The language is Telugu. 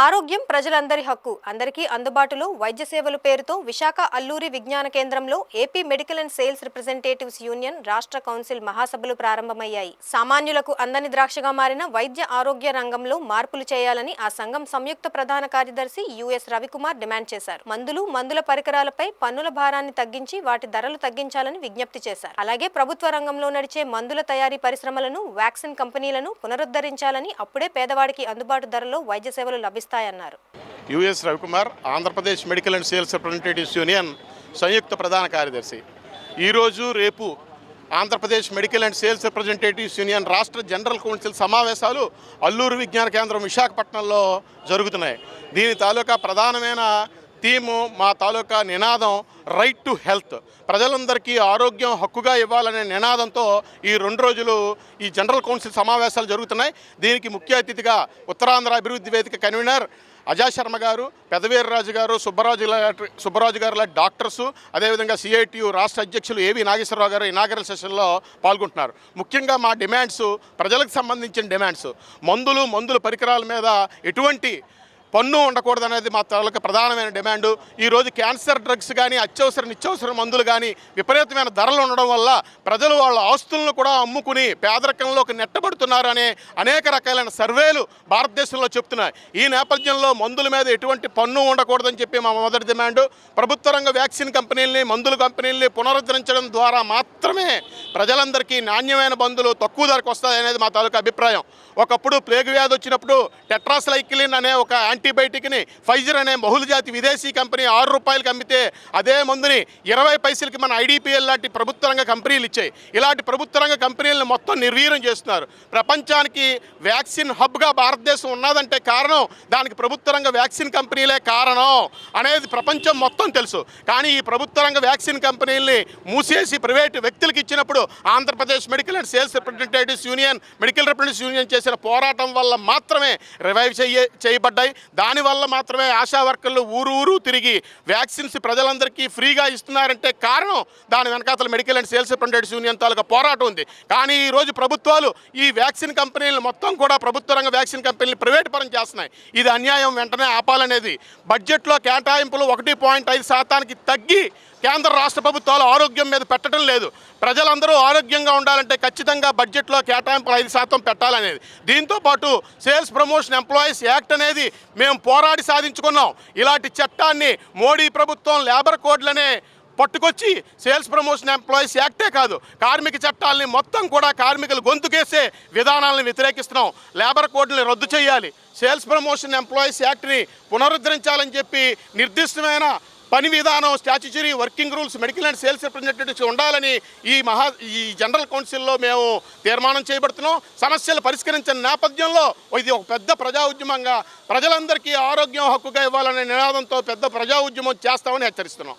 ఆరోగ్యం ప్రజలందరి హక్కు. అందరికీ అందుబాటులో వైద్య సేవల పేరుతో విశాఖ అల్లూరి విజ్ఞాన కేంద్రంలో AP medical and sales representatives union రాష్ట్ర కౌన్సిల్ మహాసభలు ప్రారంభమయ్యాయి. సామాన్యులకు అందని ద్రాక్షగా మారిన వైద్య ఆరోగ్య రంగంలో మార్పులు చేయాలని ఆ సంఘం సంయుక్త ప్రధాన కార్యదర్శి యుఎస్ రవికుమార్ డిమాండ్ చేశారు. మందుల పరికరాలపై పన్నుల భారాన్ని తగ్గించి వాటి ధరలు తగ్గించాలని విజ్ఞప్తి చేశారు. అలాగే ప్రభుత్వ రంగంలో నడిచే మందుల తయారీ పరిశ్రమలను, వ్యాక్సిన్ కంపెనీలను పునరుద్ధరించాలని, అప్పుడే పేదవాడికి అందుబాటు ధరలో వైద్య సేవలు లభిస్తాయన్నారు. U S Ravikumar, Andhra Pradesh medical and sales representatives union సంయుక్త ప్రధాన కార్యదర్శి. ఈరోజు రేపు Andhra Pradesh medical and sales representatives union రాష్ట్ర జనరల్ కౌన్సిల్ సమావేశాలు అల్లూరు విజ్ఞాన కేంద్రం విశాఖపట్నంలో జరుగుతున్నాయి. దీని తాలూకా ప్రధానమైన థీము, మా తాలూకా నినాదం రైట్ టు హెల్త్. ప్రజలందరికీ ఆరోగ్యం హక్కుగా ఇవ్వాలనే నినాదంతో ఈ 2 రోజులు ఈ జనరల్ కౌన్సిల్ సమావేశాలు జరుగుతున్నాయి. దీనికి ముఖ్య అతిథిగా ఉత్తరాంధ్ర అభివృద్ధి వేదిక కన్వీనర్ అజయ్ శర్మ గారు, పెదవీర్రాజు గారు, సుబ్బరాజు గారు లాంటి డాక్టర్సు, అదేవిధంగా సిఐటియు రాష్ట్ర అధ్యక్షులు ఏవి నాగేశ్వరరావు గారు ఇనాగరల్ సెషన్లో పాల్గొంటున్నారు. ముఖ్యంగా మా డిమాండ్స్, ప్రజలకు సంబంధించిన డిమాండ్స్, మందుల పరికరాల మీద ఎటువంటి పన్ను ఉండకూడదనేది మా తాలూకా ప్రధానమైన డిమాండు. ఈరోజు క్యాన్సర్ డ్రగ్స్ కానీ, నిత్యావసర మందులు కానీ విపరీతమైన ధరలు ఉండడం వల్ల ప్రజలు వాళ్ళ ఆస్తులను కూడా అమ్ముకుని పేదరికంలోకి నెట్టబడుతున్నారు అనే అనేక రకాలైన సర్వేలు భారతదేశంలో చెప్తున్నాయి. ఈ నేపథ్యంలో మందుల మీద ఎటువంటి పన్ను ఉండకూడదని చెప్పి మా మొదటి డిమాండు. ప్రభుత్వ రంగ వ్యాక్సిన్ కంపెనీలని, మందుల కంపెనీలని పునరుద్ధరించడం ద్వారా మాత్రమే ప్రజలందరికీ నాణ్యమైన మందులు తక్కువ ధరకు వస్తాయనేది మా తాలూకా అభిప్రాయం. ఒకప్పుడు ప్లేగు వ్యాధి వచ్చినప్పుడు టెట్రాసైక్లిన్ అనే ఒక యాంటీబయాటిక్ని ఫైజర్ అనే బహుళజాతి విదేశీ కంపెనీ 6 రూపాయలకి అమ్మితే అదే మందుని 20 పైసలకి మన ఐడిపిఎల్ లాంటి ప్రభుత్వ రంగ కంపెనీలు ఇచ్చాయి. ఇలాంటి ప్రభుత్వ రంగ కంపెనీలను మొత్తం నిర్వీర్యం చేస్తున్నారు. ప్రపంచానికి వ్యాక్సిన్ హబ్గా భారతదేశం ఉన్నదంటే కారణం దానికి ప్రభుత్వ రంగ వ్యాక్సిన్ కంపెనీలే కారణం అనేది ప్రపంచం మొత్తం తెలుసు. కానీ ఈ ప్రభుత్వ రంగ వ్యాక్సిన్ కంపెనీల్ని మూసేసి ప్రైవేటు వ్యక్తులకు ఇచ్చినప్పుడు Andhra Pradesh medical and sales representatives union, medical representatives union చేసిన పోరాటం వల్ల మాత్రమే రివైవ్ చేయబడ్డాయి. దానివల్ల మాత్రమే ఆశా వర్కర్లు ఊరు తిరిగి వ్యాక్సిన్స్ ప్రజలందరికీ ఫ్రీగా ఇస్తున్నారంటే కారణం దాని వెనకాతల medical and sales representatives union తాలూకా పోరాటం ఉంది. కానీ ఈరోజు ప్రభుత్వాలు ఈ వ్యాక్సిన్ కంపెనీలు మొత్తం కూడా ప్రభుత్వ రంగ వ్యాక్సిన్ కంపెనీలు ప్రైవేట్ పరం చేస్తున్నాయి. ఇది అన్యాయం, వెంటనే ఆపాలనేది. బడ్జెట్లో కేటాయింపులు 1.5% తగ్గి కేంద్ర రాష్ట్ర ప్రభుత్వాలు ఆరోగ్యం మీద పెట్టడం లేదు. ప్రజలందరూ ఆరోగ్యంగా ఉండాలంటే ఖచ్చితంగా బడ్జెట్లో కేటాయింపులు 5% పెట్టాలనేది. దీంతోపాటు సేల్స్ ప్రమోషన్ ఎంప్లాయీస్ యాక్ట్ అనేది మేము పోరాడి సాధించుకున్నాం. ఇలాంటి చట్టాన్ని మోడీ ప్రభుత్వం లేబర్ కోడ్లనే పట్టుకొచ్చి సేల్స్ ప్రమోషన్ ఎంప్లాయీస్ యాక్టే కాదు, కార్మిక చట్టాలని మొత్తం కూడా కార్మికులు గొంతుకేసే విధానాలను వ్యతిరేకిస్తున్నాం. లేబర్ కోడ్ని రద్దు చేయాలి, సేల్స్ ప్రమోషన్ ఎంప్లాయీస్ యాక్ట్ని పునరుద్ధరించాలని చెప్పి నిర్దిష్టమైన పని విధానం, statutory working rules medical and sales representatives ఉండాలని ఈ జనరల్ కౌన్సిల్లో మేము తీర్మానం చేయబడుతున్నాం. సమస్యలు పరిష్కరించిన నేపథ్యంలో ఇది ఒక పెద్ద ప్రజా ఉద్యమంగా ప్రజలందరికీ ఆరోగ్యం హక్కుగా ఇవ్వాలనే నినాదంతో పెద్ద ప్రజా ఉద్యమం చేస్తామని హెచ్చరిస్తున్నాం.